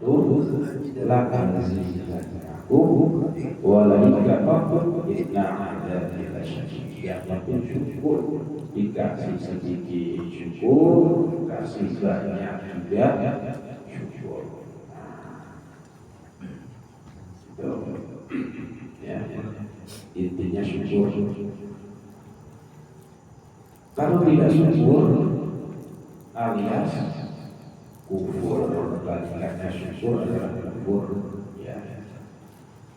lakan aku walaika fakut inna ada kita yang syukur dikasih sedikit syukur kasih banyak juga syukur ya intinya syukur. Kalau tidak syukur alias kufur, balikannya syukur adalah kufur. Ya.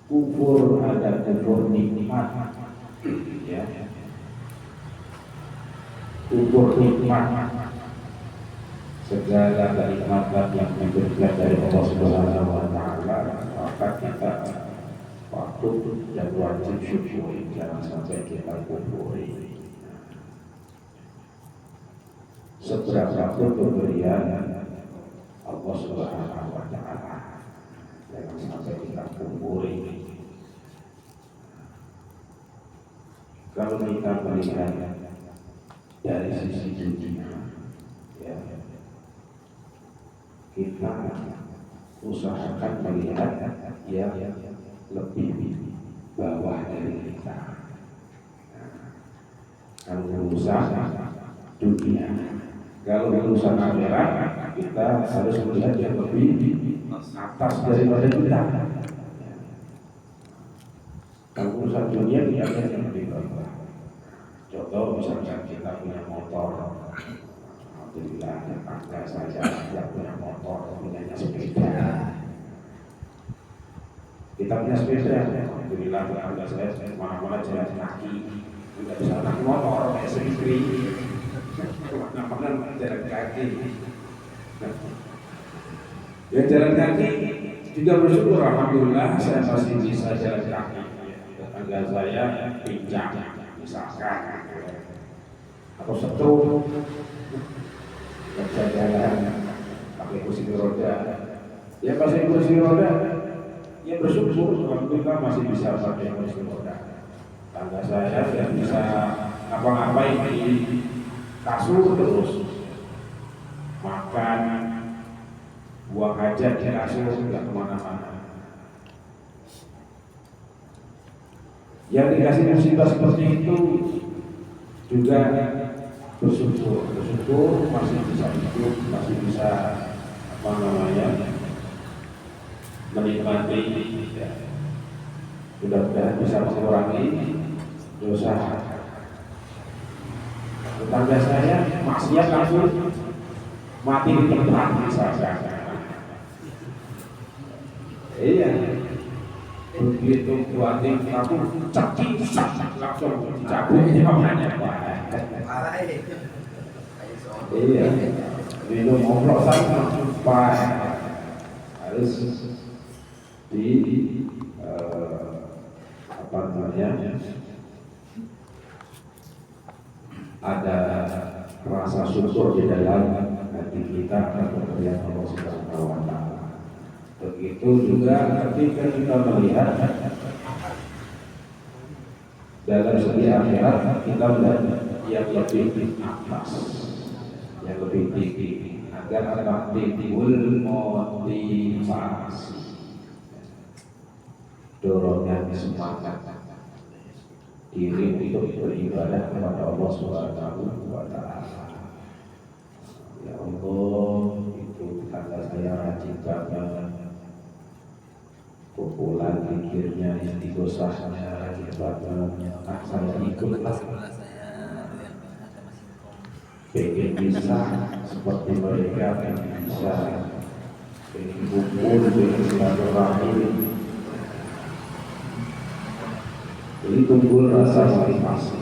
Kufur ada kufur nikmat, ya. Kufur nikmat, segala kenikmatan yang diberikan dari Allah Subhanahu Wa Taala, maka kita patut dan wajib syukuri, jangan sampai kita kufuri. Seberapa pun pemberian Allah Subhanahu Wa Taala, jangan sampai kita kufuri. Kalau kita melihat dari sisi dunia, ya, kita usahakan melihat yang lebih bawah dari kita. Kalau usaha dunia, kalau urusan akhirat kita harus melihat yang lebih atas daripada kita. Kalau urusan dunia kita lihat yang lebih bawah. Contoh misalnya kita punya motor, alhamdulillah tetangga saya yang punya motor, punya sepeda. Kita punya sepeda, alhamdulillah tetangga saya kemana-mana jalan kaki, tidak bisa naik motor kayak sendiri. Kemana-mana jalan kaki. Ya jalan kaki juga bersyukur, alhamdulillah saya masih bisa jalan kaki. Tetangga saya pincang, misalkan atau stroke, nggak bisa jalan, pakai kursi roda. Ya pakai kursi roda, ya bersyukur, alhamdulillah masih bisa pakai kursi roda. Tangga saya tidak bisa apa-apain di kasur terus, makan, buang hajat di kasur, nggak kemana-mana. Yang dikasih musibah seperti itu juga bersyukur masih bisa hidup, masih bisa menikmati, ya. Mudah-mudahan bisa mengurangi dosa. Tetangga saya maksiat langsung mati di tempat misalkan. Iya. Begitu buatin kamu cekik langsung dicabut nyawanya. Iya, minum oplosan langsung harus di apa namanya, ada rasa syukur di dalam hati kita atas pemberian Allah Subhanahu Wa Taala. Begitu juga ketika kita melihat dalam segi akhirat, kita melihat yang lebih atas, yang lebih tinggi, agar ada timbul motivasi, dorongan semangat diri untuk beribadah kepada Allah Subhanahu Wa Taala. Ya Allah, itu tetangga saya rajin banget, kumpulan pikirnya, istighosahnya rajin banget. Saya ikutlah, pengen bisa seperti mereka, pengen bisa, pengen kumpul, pengen silaturahim. Jadi timbul rasa motivasi.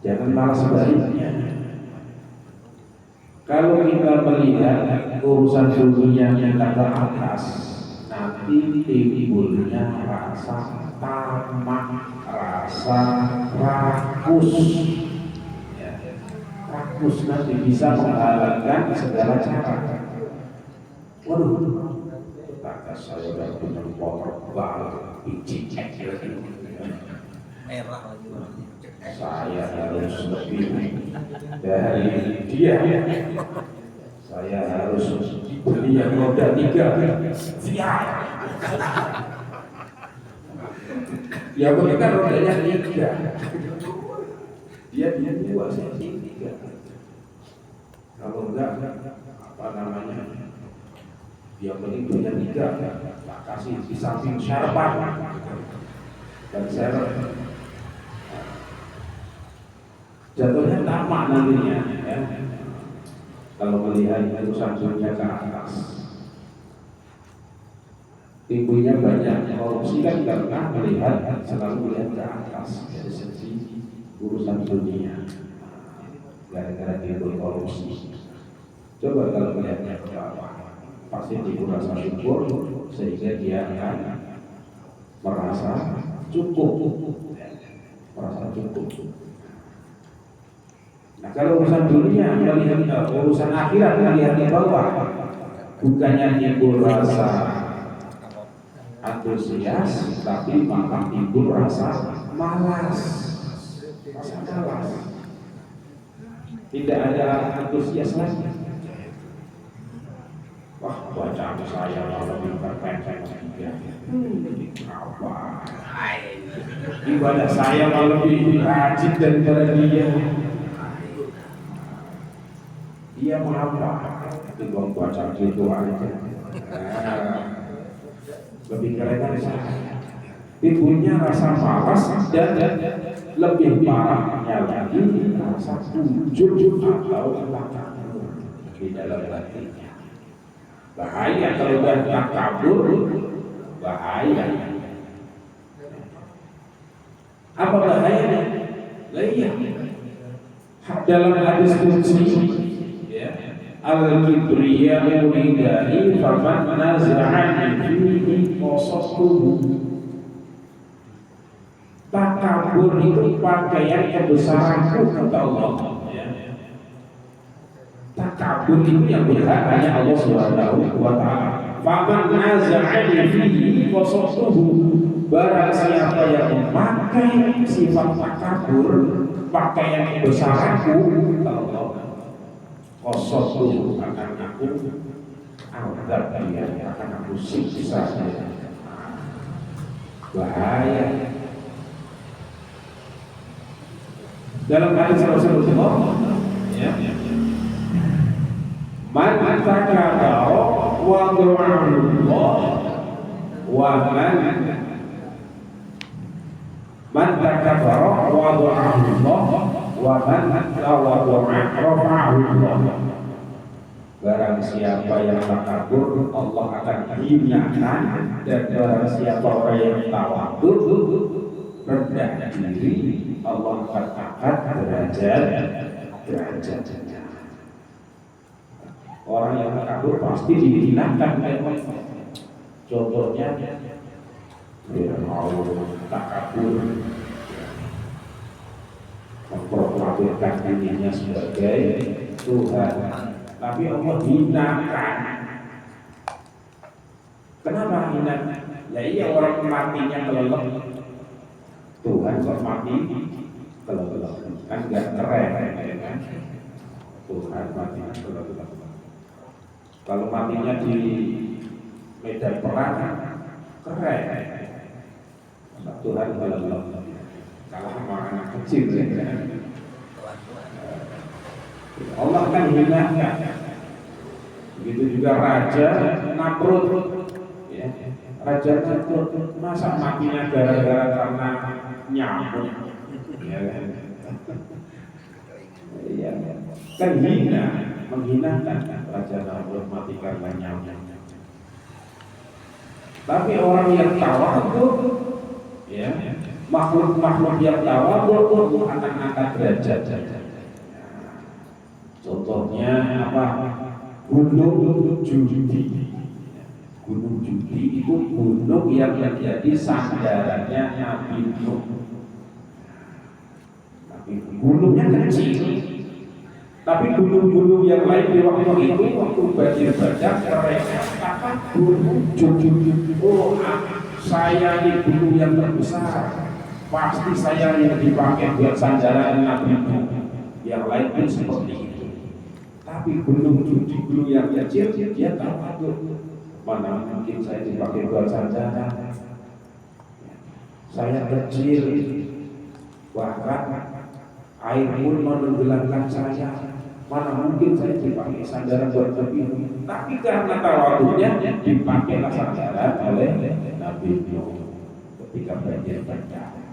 Jangan malah sebaliknya. Kalau kita melihat urusan dunia yang ke atas, nanti timbulnya rasa tamak, rasa rakus. Ya, rakus nanti bisa menghalalkan segala cara. Waduh, kata saya udah punya motor baru, biji merah lagi. saya harus lebih dari dia. saya harus beli yang roda 3. Siap. Ya betul kan rodanya 3. Dia 2, saya 3. Kalau enggak apa namanya? Dia beli punya 3, tak kasih di samping syarpan dan serep. Jatuhnya tamak nantinya, ya. Kalau melihat itu sanjungnya ke atas, ibunya banyak korupsi kan karena melihat selalu melihat ke atas dari segi urusan dunia, gara-gara dia korupsi. Coba kalau melihatnya ke bawah, pasti timbul rasa syukur sehingga dia akan merasa cukup, merasa cukup. Nah, kalau urusan dunia melihat urusan akhirat melihat di bawah, bukannya timbul rasa antusias, tapi malah timbul rasa malas. Tidak ada antusias lagi. Wah, bacaan saya malah diperpendek saja. Apa? Ibadah saya malah lebih rajin daripada dia. Dia mau apa? Tinggal baca gitu aja. Lebih keren dari saya. Timbulnya rasa malas dan lebih parahnya lagi rasa ujub atau takabur di dalam hatinya. Bahaya kalau udah takabur, bahaya. Apa bahayanya? Iya. Dalam hadis qudsi, al-kibriya'u lillahi faman naza'ani fihi qasatuhu. Takabur itu pakaian kebesaranku kata Allah. Takabur itu yang berhak hanya Allah Subhanahu wa ta'ala. Faman naza'ani fihi qasatuhu. Barang siapa yang memakai sifat takabur, pakaian kebesaranku kata Allah, qasatuhu akan aku azab dia, akan aku siksa dia. Bahaya. Dalam hadis Rasulullah, ya, man takabara wa du'allah wa man takabara wa du'allah wa man tawaddu'a rafa'ahu Allah. Barang siapa yang takabur, Allah akan hinakan, dan barang siapa orang yang tawadhu, rendah diri, Allah akan angkat derajatnya. Orang yang takabur pasti dihinakan. Contohnya Fir'aun takabur, memproklamirkan dirinya sebagai Tuhan, tapi Allah hinakan. Kenapa hinakan? Ya iya, orang matinya kelelep, Tuhan kok mati kelelep, kan gak keren kan? Tuhan mati kelelep. Kalau matinya di medan perang keren, Tuhan kelelep, kalah sama anak kecil kan? Allah kan hinakan. Begitu juga Raja Namrud, ya. Raja Namrud masa matinya gara-gara karena nyamuk, ya kan? Ya, kan hina, menghinakan Raja Namrud mati karena nyamuk. Tapi orang yang tawadhu, ya, makhluk yang tawadhu akan angkat derajat. Contohnya apa? Gunung Judi. Gunung Judi itu gunung yang menjadi sandarannya Nabi Nuh. Tapi gunungnya kecil. Tapi gunung-gunung yang lain di waktu itu, waktu banjir bandang, mereka katakan gunung Judi. Oh, saya di gunung yang terbesar. Pasti saya yang dipakai buat sandaran Nabi Nuh. Yang lain pun seperti itu. tapi belum cuci dulu yang kecil, dia tawadhu. Mana mungkin saya dipakai buat sarjana, saya kecil, bahkan air pun menenggelamkan saya. Mana mungkin saya dipakai sandaran buat Nabi Nuh. Tapi karena tawadhunya dipakailah sandaran oleh Nabi Nuh ketika banjir bandang.